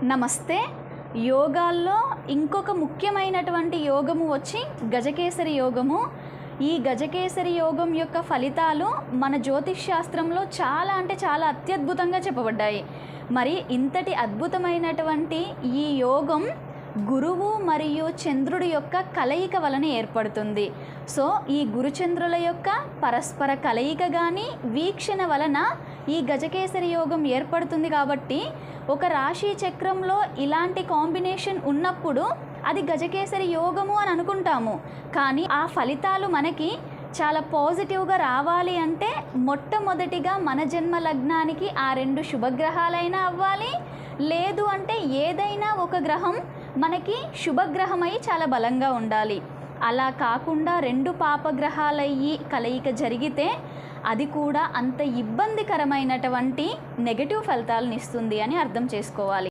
నమస్తే. యోగాల్లో ఇంకొక ముఖ్యమైనటువంటి యోగము వచ్చి గజకేసరి యోగము. ఈ గజకేసరి యోగం యొక్క ఫలితాలు మన జ్యోతిష్ శాస్త్రంలో చాలా అంటే చాలా అత్యద్భుతంగా చెప్పబడ్డాయి. మరి ఇంతటి అద్భుతమైనటువంటి ఈ యోగం గురువు మరియు చంద్రుడి యొక్క కలయిక వలన ఏర్పడుతుంది. సో ఈ గురుచంద్రుల యొక్క పరస్పర కలయిక కానీ వీక్షణ వలన ఈ గజకేసరి యోగం ఏర్పడుతుంది. కాబట్టి ఒక రాశి చక్రంలో ఇలాంటి కాంబినేషన్ ఉన్నప్పుడు అది గజకేసరి యోగము అని అనుకుంటాము. కానీ ఆ ఫలితాలు మనకి చాలా పాజిటివ్గా రావాలి అంటే మొట్టమొదటిగా మన జన్మ లగ్నానికి ఆ 2 శుభగ్రహాలైనా అవ్వాలి, లేదు అంటే ఏదైనా ఒక గ్రహం మనకి శుభగ్రహమై చాలా బలంగా ఉండాలి. అలా కాకుండా 2 పాపగ్రహాలయ్యి కలయిక జరిగితే అది కూడా అంత ఇబ్బందికరమైనటువంటి నెగటివ్ ఫలితాలను ఇస్తుంది అని అర్థం చేసుకోవాలి.